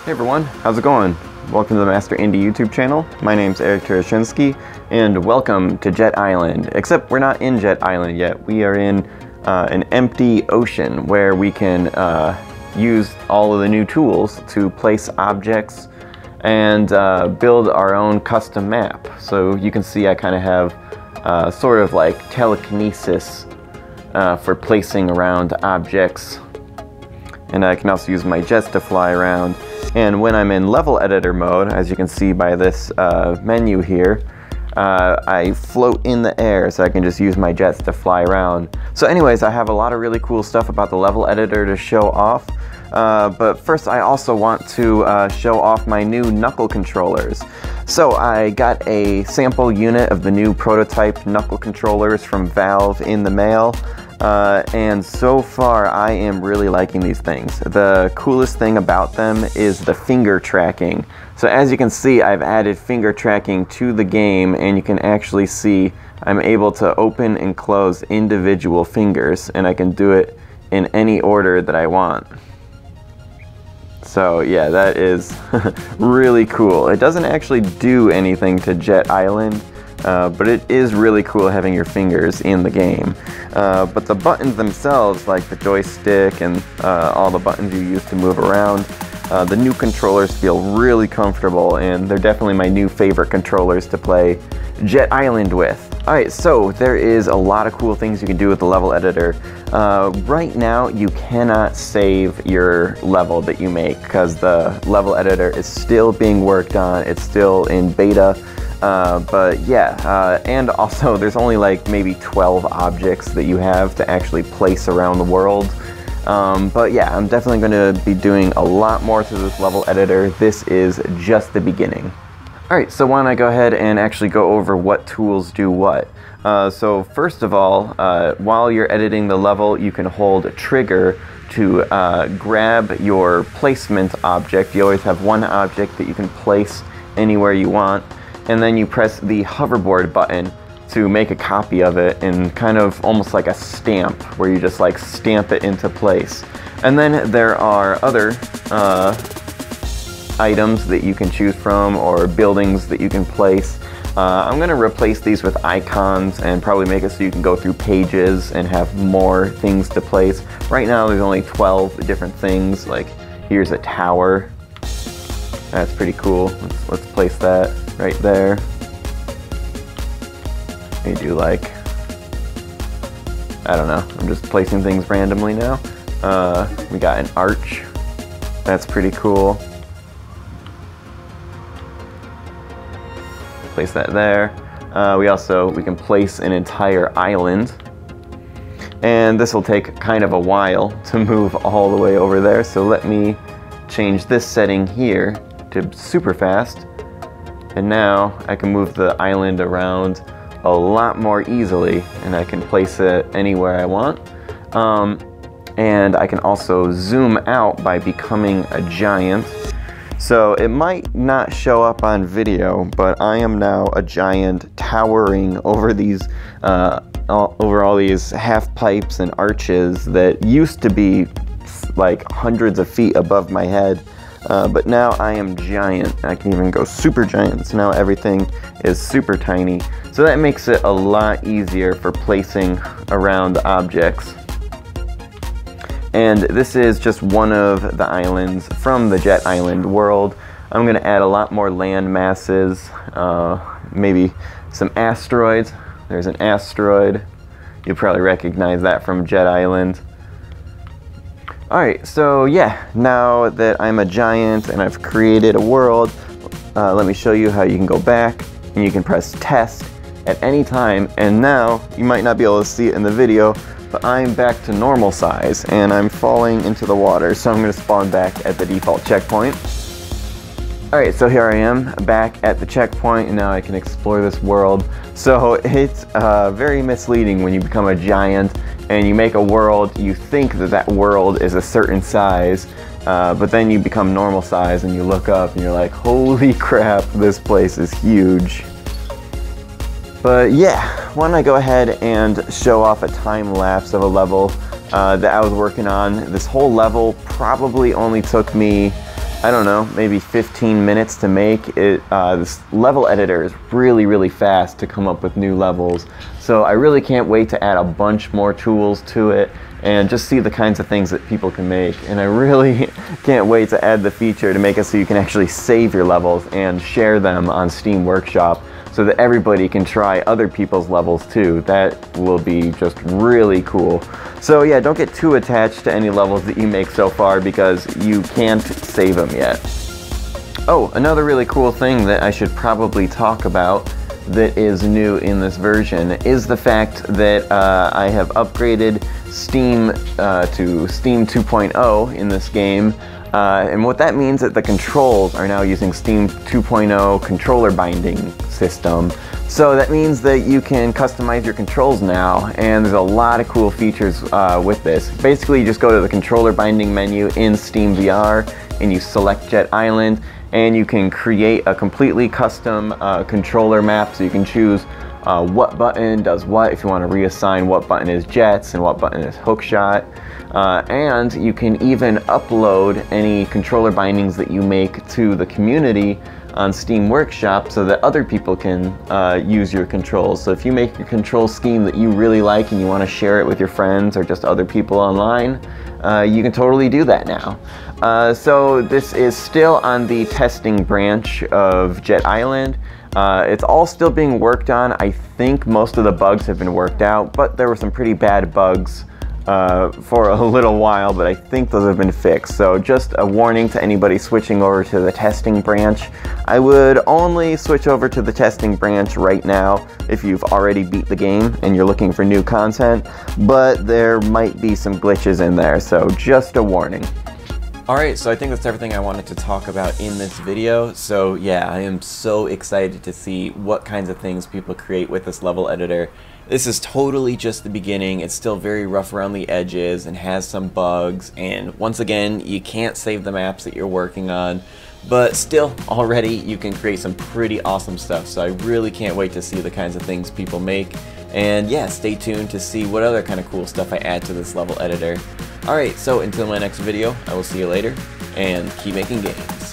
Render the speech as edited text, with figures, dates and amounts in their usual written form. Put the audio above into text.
Hey everyone, how's it going? Welcome to the Master Indie YouTube channel. My name's Eric Tarashinsky, and welcome to Jet Island. Except we're not in Jet Island yet. We are in an empty ocean where we can use all of the new tools to place objects and build our own custom map. So you can see I kind of have sort of like telekinesis for placing around objects. And I can also use my jets to fly around. And when I'm in level editor mode, as you can see by this menu here, I float in the air, so I can just use my jets to fly around. So anyways, I have a lot of really cool stuff about the level editor to show off. But first I also want to show off my new knuckle controllers. So I got a sample unit of the new prototype knuckle controllers from Valve in the mail. And so far I am really liking these things. The coolest thing about them is the finger tracking. So as you can see, I've added finger tracking to the game, and you can actually see I'm able to open and close individual fingers, and I can do it in any order that I want. So yeah, that is really cool. It doesn't actually do anything to Jet Island, but it is really cool having your fingers in the game. But the buttons themselves, like the joystick and all the buttons you use to move around, the new controllers feel really comfortable, and they're definitely my new favorite controllers to play Jet Island with. Alright, so there is a lot of cool things you can do with the level editor. Right now you cannot save your level that you make because the level editor is still being worked on. It's still in beta. But yeah, and also there's only like maybe 12 objects that you have to actually place around the world. But yeah, I'm definitely going to be doing a lot more to this level editor. This is just the beginning. Alright, so why don't I go ahead and actually go over what tools do what. So first of all, while you're editing the level, you can hold trigger to grab your placement object. You always have one object that you can place anywhere you want, and then you press the hoverboard button to make a copy of it in kind of almost like a stamp, where you just like stamp it into place. And then there are other items that you can choose from, or buildings that you can place. I'm going to replace these with icons and probably make it so you can go through pages and have more things to place. Right now there's only 12 different things. Like here's a tower. That's pretty cool. Let's place that right there. Maybe do like, I don't know, I'm just placing things randomly now. We got an arch. That's pretty cool. Place that there. We can place an entire island. And this will take kind of a while to move all the way over there, so let me change this setting here to super fast. And now I can move the island around a lot more easily, and I can place it anywhere I want. And I can also zoom out by becoming a giant. So it might not show up on video, but I am now a giant towering over these over all these half pipes and arches that used to be like hundreds of feet above my head. But now I am giant. I can even go super giant, so now everything is super tiny. So that makes it a lot easier for placing around objects. And this is just one of the islands from the Jet Island world. I'm going to add a lot more land masses, maybe some asteroids. There's an asteroid. You'll probably recognize that from Jet Island. Alright, so yeah, now that I'm a giant and I've created a world, let me show you how you can go back and you can press test at any time, and now you might not be able to see it in the video, but I'm back to normal size and I'm falling into the water, so I'm going to spawn back at the default checkpoint. Alright, so here I am back at the checkpoint, and now I can explore this world. So it's very misleading when you become a giant and you make a world. You think that that world is a certain size, but then you become normal size and you look up and you're like, holy crap, this place is huge. But yeah, why don't I go ahead and show off a time lapse of a level that I was working on. This whole level probably only took me I don't know, maybe 15 minutes to make. This level editor is really fast to come up with new levels. So I really can't wait to add a bunch more tools to it and just see the kinds of things that people can make. And I really can't wait to add the feature to make it so you can actually save your levels and share them on Steam Workshop so that everybody can try other people's levels too. That will be just really cool. So yeah, don't get too attached to any levels that you make so far because you can't save them yet. Oh, another really cool thing that I should probably talk about that is new in this version is the fact that I have upgraded Steam to Steam 2.0 in this game. And what that means is that the controls are now using Steam 2.0 controller binding system. So that means that you can customize your controls now, and there's a lot of cool features with this. Basically, you just go to the controller binding menu in Steam VR, and you select Jet Island, and you can create a completely custom controller map, so you can choose what button does what, if you want to reassign what button is jets and what button is hookshot. And you can even upload any controller bindings that you make to the community on Steam Workshop so that other people can use your controls. So if you make your control scheme that you really like and you want to share it with your friends or just other people online, you can totally do that now. So this is still on the testing branch of Jet Island. It's all still being worked on. I think most of the bugs have been worked out, but there were some pretty bad bugs for a little while, but I think those have been fixed. So just a warning to anybody switching over to the testing branch. I would only switch over to the testing branch right now if you've already beat the game and you're looking for new content, but there might be some glitches in there, so just a warning. Alright, so I think that's everything I wanted to talk about in this video. So yeah, I am so excited to see what kinds of things people create with this level editor. This is totally just the beginning. It's still very rough around the edges and has some bugs, and once again, you can't save the maps that you're working on, but still, already you can create some pretty awesome stuff. So I really can't wait to see the kinds of things people make. And yeah, stay tuned to see what other kind of cool stuff I add to this level editor. Alright, so until my next video, I will see you later, and keep making games.